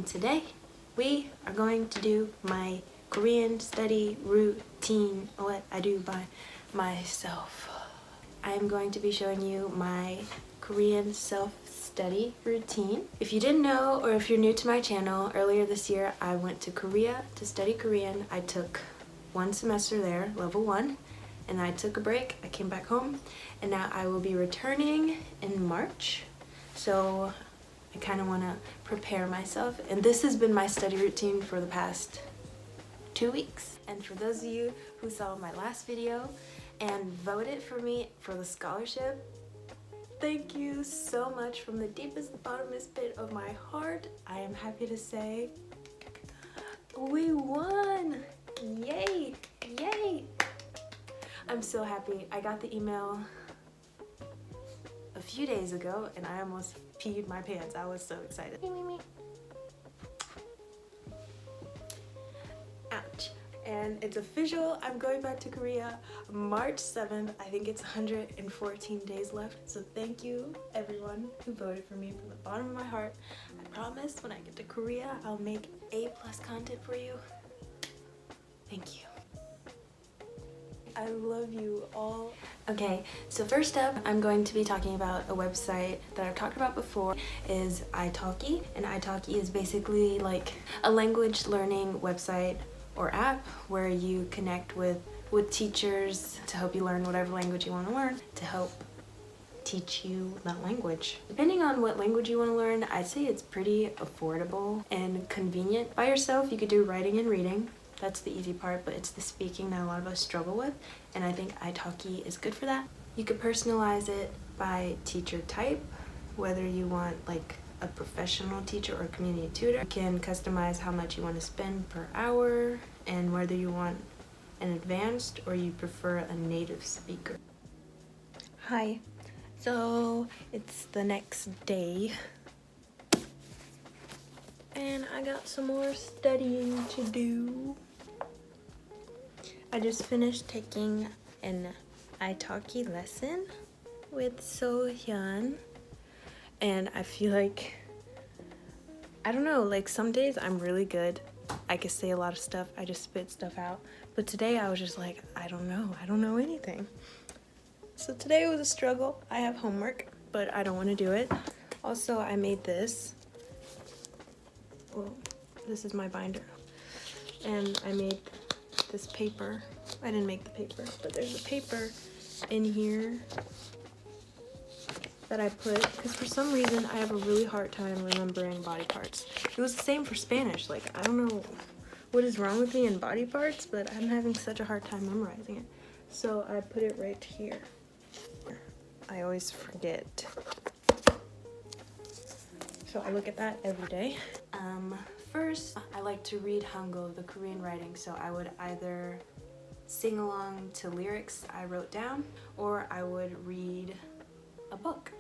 and today we are going to do my Korean study routine, what I do by myself. I am going to be showing you my Korean self-study routine. If you didn't know, or if you're new to my channel, earlier this year I went to Korea to study Korean. I took one semester there, level 1, and I took a break. I came back home, and now I will be returning in March. So I kind of want to prepare myself, and this has been my study routine for the past 2 weeks. And for those of you who saw my last video and voted for me for the scholarship, thank you so much from the deepest, bottomest pit of my heart. I am happy to say we won! Yay! Yay! I'm so happy. I got the email a few days ago and I almost peed my pants. I was so excited. Ouch. And it's official. I'm going back to Korea March 7th. I think it's 114 days left. So thank you everyone who voted for me from the bottom of my heart. I promise when I get to Korea, I'll make A+ content for you. Thank you. I love you all. Okay, so first up, I'm going to be talking about a website that I've talked about before, is iTalkI. And iTalkI is basically like a language learning website or app where you connect with teachers to help you learn whatever language you want to learn, to help teach you that language. Depending on what language you want to learn, I'd say it's pretty affordable and convenient. By yourself, you could do writing and reading. That's the easy part, but it's the speaking that a lot of us struggle with, and I think iTalki is good for that. You could personalize it by teacher type, whether you want like a professional teacher or a community tutor. You can customize how much you want to spend per hour, and whether you want an advanced or you prefer a native speaker. Hi, so it's the next day and I got some more studying to do. I just finished taking an iTalki lesson with So-hyun, and I feel like, I don't know, like some days I'm really good. I can say a lot of stuff, I just spit stuff out. But today I was just like, I don't know anything. So today was a struggle. I have homework, but I don't want to do it. Also, I made this. Well, this is my binder. And I made this paper. I didn't make the paper, but there's a paper in here that I put, because for some reason I have a really hard time remembering body parts. It was the same for Spanish. Like, I don't know what is wrong with me in body parts, but I'm having such a hard time memorizing it. So I put it right here. I always forget. So I look at that every day. First, I like to read Hangul, the Korean writing, so I would either sing along to lyrics I wrote down, or I would read a book.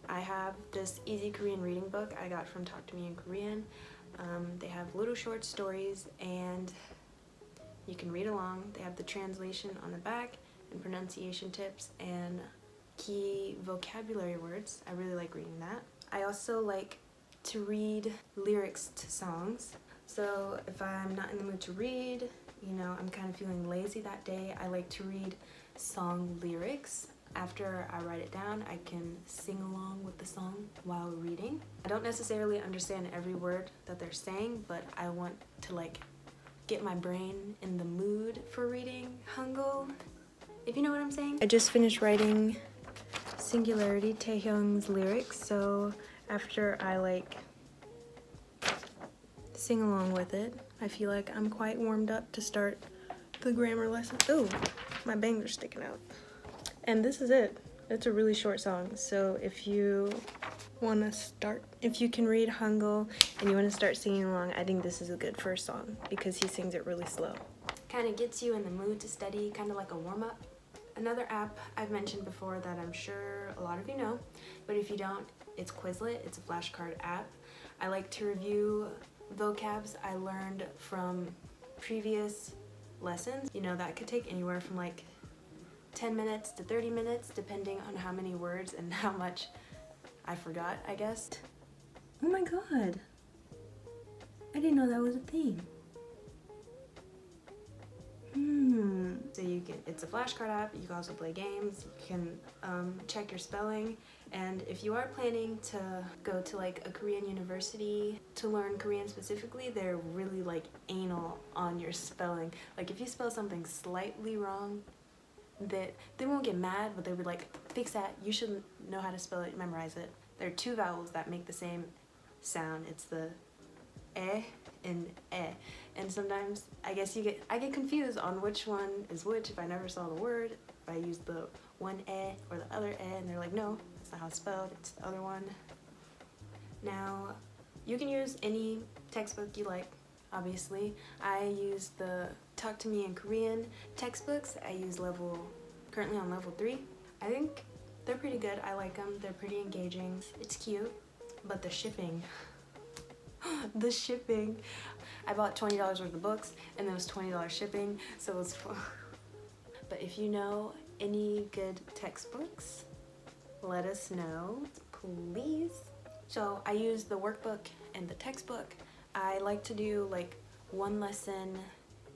I have this easy Korean reading book I got from Talk to Me in Korean. They have little short stories and you can read along. They have the translation on the back and pronunciation tips and key vocabulary words. I really like reading that. I also like to read lyrics to songs. So if I'm not in the mood to read, you know, I'm kind of feeling lazy that day, I like to read song lyrics. After I write it down, I can sing along with the song while reading. I don't necessarily understand every word that they're saying, but I want to like get my brain in the mood for reading Hangul, if you know what I'm saying. I just finished writing Singularity, Taehyung's lyrics, so after I like sing along with it, I feel like I'm quite warmed up to start the grammar lesson. Oh, my bangs are sticking out. And this is it. It's a really short song, so if you want to start, if you can read Hangul and you want to start singing along, I think this is a good first song because he sings it really slow. Kind of gets you in the mood to study, kind of like a warm-up. Another app I've mentioned before that I'm sure a lot of you know, but if you don't, it's Quizlet. It's a flashcard app. I like to review vocabs I learned from previous lessons. You know, that could take anywhere from like 10 minutes to 30 minutes, depending on how many words and how much I forgot, I guess. Oh my god. I didn't know that was a thing. So you can, it's a flashcard app. You can also play games. You can check your spelling. And if you are planning to go to like a Korean university to learn Korean specifically, they're really like anal on your spelling. Like if you spell something slightly wrong, that they won't get mad, but they would like, fix that. You should know how to spell it, memorize it. There are two vowels that make the same sound. It's the eh and eh. And sometimes I guess I get confused on which one is which if I never saw the word. If I use the one eh or the other eh, and they're like, no, that's not how it's spelled, it's the other one. Now, you can use any textbook you like, obviously. I use the Talk to Me in Korean textbooks. I use currently on level 3. I think they're pretty good. I like them. They're pretty engaging. It's cute, but the shipping, the shipping. I bought $20 worth of books and there was $20 shipping, so it was fun. But if you know any good textbooks, let us know, please. So I use the workbook and the textbook. I like to do like one lesson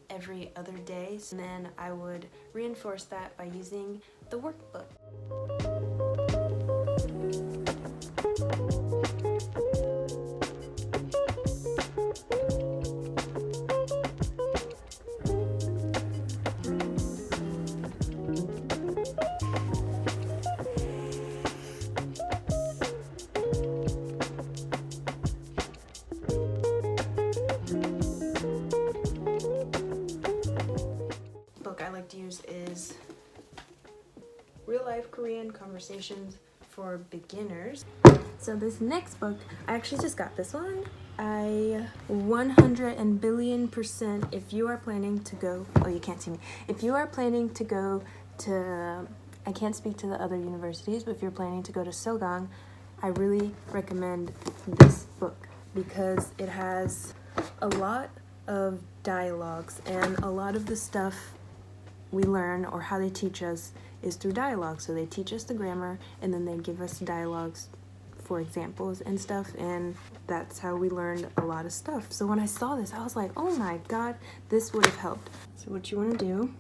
every other day, and then I would reinforce that by using the workbook. Book I like to use is Real Life Korean Conversations for Beginners. So this next book, I actually just got this one. I 100 billion%, if you are planning to go, oh you can't see me, if you are planning to go to, I can't speak to the other universities, but if you're planning to go to Sogang, I really recommend this book because it has a lot of dialogues, and a lot of the stuff we learn or how they teach us is through dialogue. So they teach us the grammar and then they give us dialogues for examples and stuff, and that's how we learned a lot of stuff. So when I saw this, I was like, oh my god, this would have helped. So what you want to do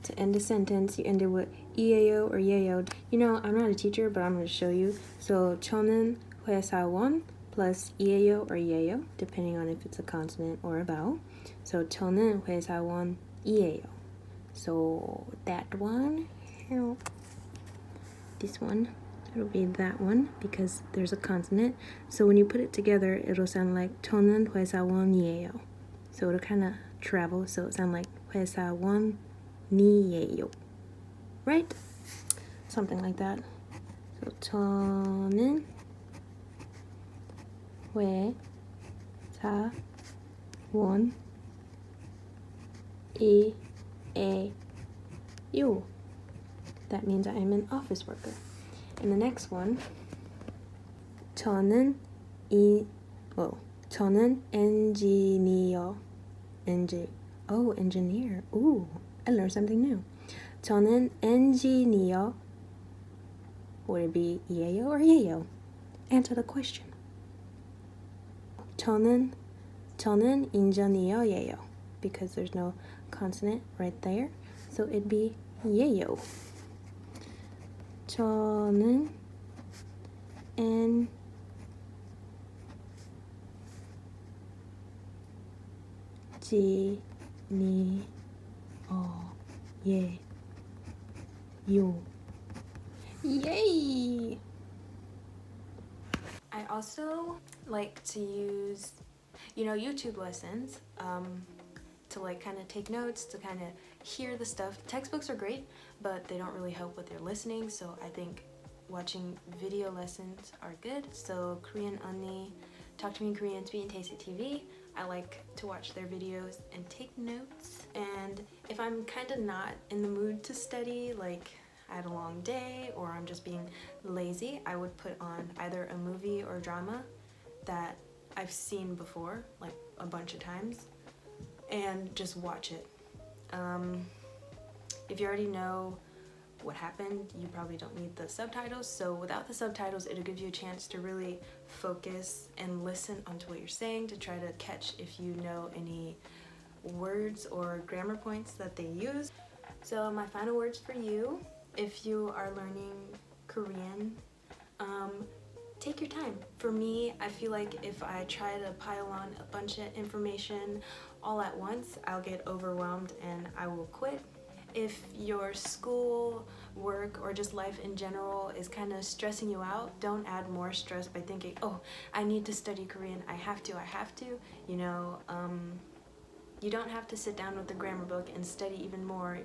to end a sentence, you end it with 이에요 or 예요. You know, I'm not a teacher, but I'm going to show you. So 저는 회사원 plus 이에요 or 예요, depending on if it's a consonant or a vowel. So 저는 회사원이에요. So that one, this one, it'll be that one because there's a consonant. So when you put it together, it'll sound like 저는 회사원이에요. So it'll kind of travel, so it sounds like 회사원이에요. Right? Something like that. So 저는 회사원이에요. That means I'm an office worker. And the next one, 저는 engineer. Engineer. Ooh, I learned something new. 저는 engineer. Would it be 예요 or 예요? Answer the question. 저는 engineer예요 because there's no consonant right there. So it'd be 예요. 저는 engineer예요. Yay! I also like to use, YouTube lessons to like kind of take notes, to kind of hear the stuff. Textbooks are great, but they don't really help with your listening, so I think watching video lessons are good. So Korean Only, Talk to Me in Korean, Speak and Taste TV, I like to watch their videos and take notes. And if I'm kind of not in the mood to study, like I had a long day or I'm just being lazy, I would put on either a movie or drama that I've seen before, like a bunch of times, and just watch it. If you already know what happened. You probably don't need the subtitles, so without the subtitles it'll give you a chance to really focus and listen onto what you're saying, to try to catch if you know any words or grammar points that they use. So my final words for you, if you are learning Korean, take your time. For me, I feel like if I try to pile on a bunch of information all at once, I'll get overwhelmed and I will quit. If your school, work, or just life in general is kind of stressing you out, don't add more stress by thinking, oh, I need to study Korean, I have to. You know, you don't have to sit down with the grammar book and study even more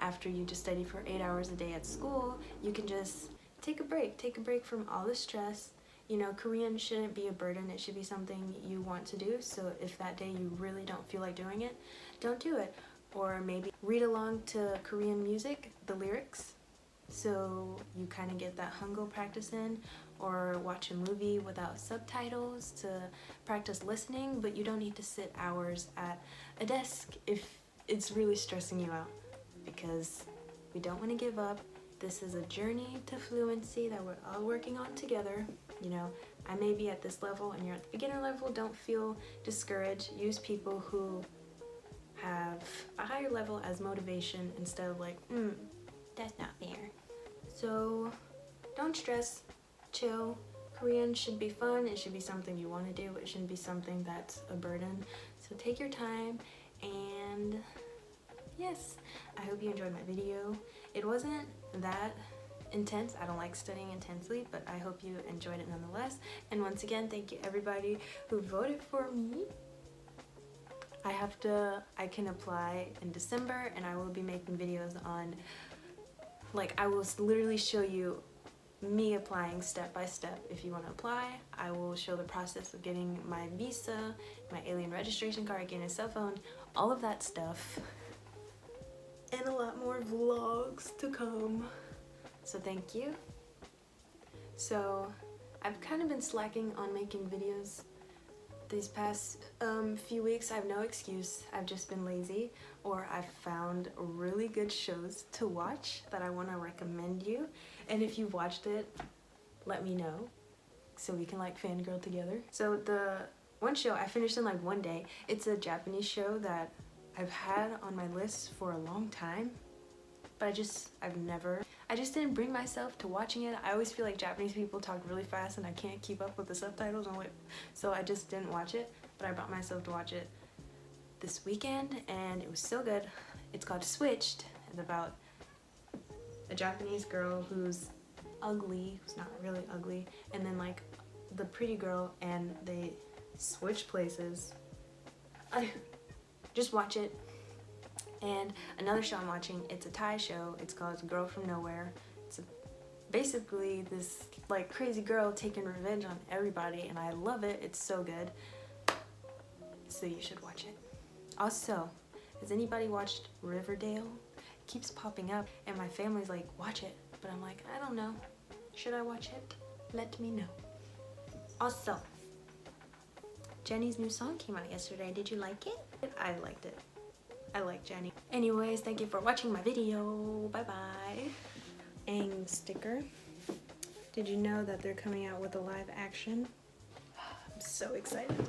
after you just study for 8 hours a day at school. You can just take a break from all the stress. You know, Korean shouldn't be a burden, it should be something you want to do. So if that day you really don't feel like doing it, don't do it. Or maybe read along to Korean music, the lyrics, so you kind of get that Hangul practice in, or watch a movie without subtitles to practice listening, but you don't need to sit hours at a desk if it's really stressing you out, because we don't want to give up. This is a journey to fluency that we're all working on together. You know, I may be at this level and you're at the beginner level. Don't feel discouraged. Use people who have a higher level as motivation instead of like, that's not fair. So don't stress, chill. Korean should be fun. It should be something you want to do. It shouldn't be something that's a burden. So take your time, and yes, I hope you enjoyed my video. It wasn't that intense. I don't like studying intensely, but I hope you enjoyed it nonetheless. And once again, thank you everybody who voted for me. I can apply in December, and I will be making videos on, like, I will literally show you me applying step by step. If you want to apply, I will show the process of getting my visa, my alien registration card, getting a cell phone, all of that stuff, and a lot more vlogs to come. So thank you. So I've kind of been slacking on making videos these past few weeks. I have no excuse. I've just been lazy, or I've found really good shows to watch that I want to recommend you. And if you've watched it, let me know so we can like fangirl together. So the one show I finished in like one day. It's a Japanese show that I've had on my list for a long time, but I just didn't bring myself to watching it. I always feel like Japanese people talk really fast and I can't keep up with the subtitles. So I just didn't watch it, but I brought myself to watch it this weekend and it was so good. It's called Switched. It's about a Japanese girl who's ugly, who's not really ugly, and then like the pretty girl, and they switch places. Just watch it. And another show I'm watching, it's a Thai show. It's called Girl from Nowhere. It's basically this like crazy girl taking revenge on everybody, and I love it. It's so good. So you should watch it. Also, has anybody watched Riverdale? It keeps popping up, and my family's like, watch it. But I'm like, I don't know. Should I watch it? Let me know. Also, Jenny's new song came out yesterday. Did you like it? I liked it. I like Jenny. Anyways, thank you for watching my video. Bye bye. Aang sticker. Did you know that they're coming out with a live action? I'm so excited.